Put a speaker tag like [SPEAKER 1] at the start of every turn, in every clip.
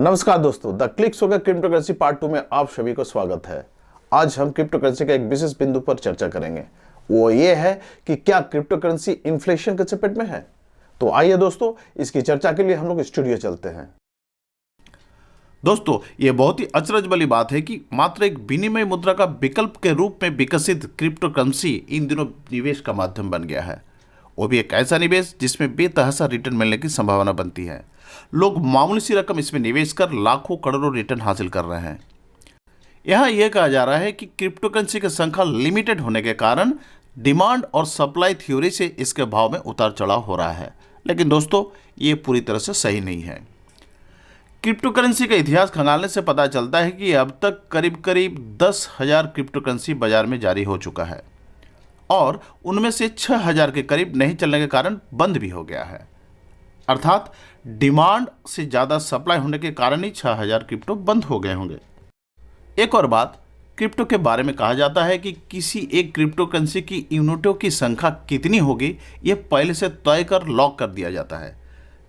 [SPEAKER 1] नमस्कार दोस्तों, the click show के क्रिप्टो करेंसी पार्ट 2 में आप सभी को स्वागत है। आज हम क्रिप्टो करेंसी के एक विशेष बिंदु पर चर्चा करेंगे। वो ये है कि क्या क्रिप्टो करेंसी इन्फ्लेशन के चपेट में है। तो आइए दोस्तों, इसकी चर्चा के लिए हम लोग स्टूडियो चलते हैं।
[SPEAKER 2] दोस्तों, ये बहुत ही अचरज वाली बात है कि मात्र एक विनिमय मुद्रा का विकल्प के रूप में विकसित क्रिप्टो करेंसी इन दिनों निवेश का माध्यम बन गया है। वो भी एक ऐसा निवेश जिसमें बेतहाशा रिटर्न मिलने की संभावना बनती है। लोग मामूली सी रकम इसमें निवेश कर लाखों करोड़ों रिटर्न हासिल कर रहे हैं। यहाँ यह कहा जा रहा है कि क्रिप्टो करेंसी की संख्या लिमिटेड होने के कारण डिमांड और सप्लाई थ्योरी से इसके भाव में उतार चढ़ाव हो रहा है, लेकिन दोस्तों ये पूरी तरह से सही नहीं है। क्रिप्टो करेंसी का इतिहास खंगालने से पता चलता है कि अब तक करीब 10,000 क्रिप्टो करेंसी बाजार में जारी हो चुका है और उनमें से 6,000 के करीब नहीं चलने के कारण बंद भी हो गया है। अर्थात डिमांड से ज़्यादा सप्लाई होने के कारण ही 6,000 क्रिप्टो बंद हो गए होंगे। एक और बात, क्रिप्टो के बारे में कहा जाता है कि किसी एक क्रिप्टो करेंसी की यूनिटों की संख्या कितनी होगी यह पहले से तय कर लॉक कर दिया जाता है।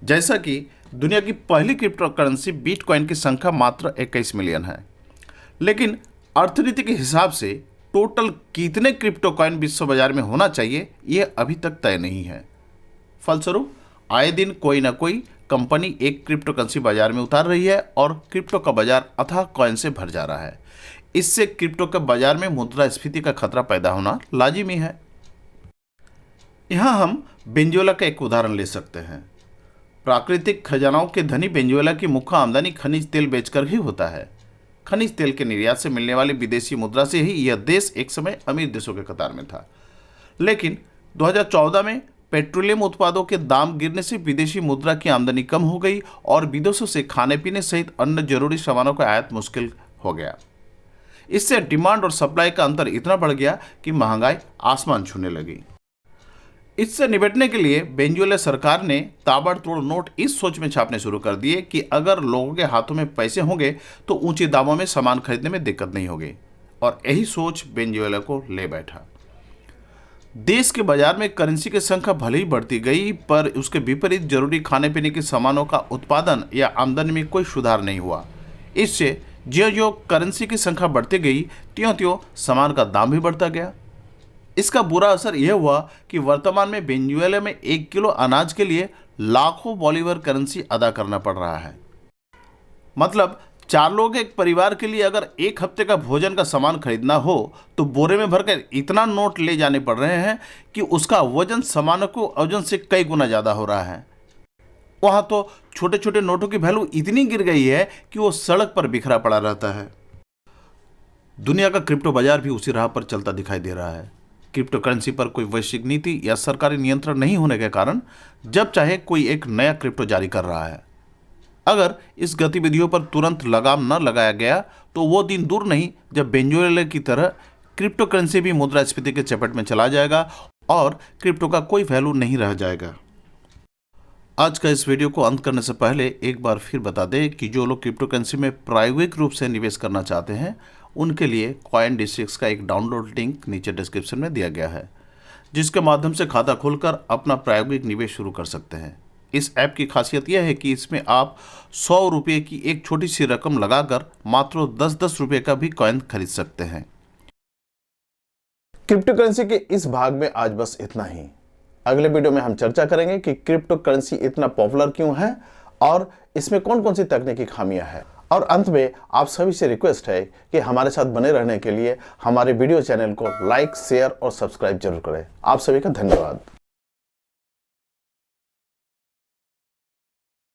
[SPEAKER 2] जैसा कि दुनिया की पहली क्रिप्टो करेंसी बिटकॉइन की संख्या मात्र 21 मिलियन है, लेकिन अर्थनीति के हिसाब से टोटल कितने क्रिप्टो कॉइन विश्व बाजार में होना चाहिए यह अभी तक तय नहीं है। फलस्वरूप आए दिन कोई ना कोई कंपनी एक क्रिप्टो करेंसी बाजार में उतार रही है और क्रिप्टो का बाजार अथाह कॉइन से भर जा रहा है। इससे क्रिप्टो के बाजार में मुद्रास्फीति का खतरा पैदा होना लाजिमी है। यहाँ हम वेनेजुएला का एक उदाहरण ले सकते हैं। प्राकृतिक खजानाओं के धनी वेनेजुएला की मुख्य आमदनी खनिज तेल बेचकर ही होता है। खनिज तेल के निर्यात से मिलने वाली विदेशी मुद्रा से ही यह देश एक समय अमीर देशों के कतार में था, लेकिन 2014 में पेट्रोलियम उत्पादों के दाम गिरने से विदेशी मुद्रा की आमदनी कम हो गई और विदेशों से खाने पीने सहित अन्य जरूरी सामानों का आयात मुश्किल हो गया। इससे डिमांड और सप्लाई का अंतर इतना बढ़ गया कि महंगाई आसमान छूने लगी। इससे निपटने के लिए वेनेजुएला सरकार ने ताबड़तोड़ नोट इस सोच में छापने शुरू कर दिए कि अगर लोगों के हाथों में पैसे होंगे तो ऊंचे दामों में सामान खरीदने में दिक्कत नहीं होगी, और यही सोच वेनेजुएला को ले बैठा। देश के बाजार में करेंसी की संख्या भले ही बढ़ती गई, पर उसके विपरीत जरूरी खाने पीने के सामानों का उत्पादन या आमदनी में कोई सुधार नहीं हुआ। इससे ज्यों-ज्यों करेंसी की संख्या बढ़ती गई त्यों-त्यों सामान का दाम भी बढ़ता गया। इसका बुरा असर यह हुआ कि वर्तमान में वेनेजुएला में 1 किलो अनाज के लिए लाखों बोलीवर करेंसी अदा करना पड़ रहा है। मतलब 4 लोग एक परिवार के लिए अगर 1 हफ्ते का भोजन का सामान खरीदना हो तो बोरे में भरकर इतना नोट ले जाने पड़ रहे हैं कि उसका वजन सामानों को वजन से कई गुना ज़्यादा हो रहा है। वहाँ तो छोटे छोटे नोटों की वैल्यू इतनी गिर गई है कि वो सड़क पर बिखरा पड़ा रहता है। दुनिया का क्रिप्टो बाजार भी उसी राह पर चलता दिखाई दे रहा है। क्रिप्टो करेंसी पर कोई वैश्विक नीति या सरकारी नियंत्रण नहीं होने के कारण जब चाहे कोई एक नया क्रिप्टो जारी कर रहा है। अगर इस गतिविधियों पर तुरंत लगाम न लगाया गया तो वो दिन दूर नहीं जब वेनेजुएला की तरह क्रिप्टो करेंसी भी मुद्रास्फीति के चपेट में चला जाएगा और क्रिप्टो का कोई वैल्यू नहीं रह जाएगा। आज का इस वीडियो को अंत करने से पहले एक बार फिर बता दें कि जो लोग क्रिप्टो करेंसी में प्रायोगिक रूप से निवेश करना चाहते हैं उनके लिए CoinDesk का एक डाउनलोड लिंक नीचे डिस्क्रिप्शन में दिया गया है, जिसके माध्यम से खाता खोलकर अपना प्रायोगिक निवेश शुरू कर सकते हैं। इस ऐप की खासियत यह है कि इसमें आप 100 रुपये की एक छोटी सी रकम लगाकर मात्र 10-10 रुपये का भी कॉइन खरीद सकते हैं।
[SPEAKER 1] क्रिप्टो करेंसी के इस भाग में आज बस इतना ही। अगले वीडियो में हम चर्चा करेंगे कि क्रिप्टो करेंसी इतना पॉपुलर क्यों है और इसमें कौन कौन सी तकनीकी खामियां हैं। और अंत में आप सभी से रिक्वेस्ट है कि हमारे साथ बने रहने के लिए हमारे वीडियो चैनल को लाइक, शेयर और सब्सक्राइब जरूर करें। आप सभी का धन्यवाद।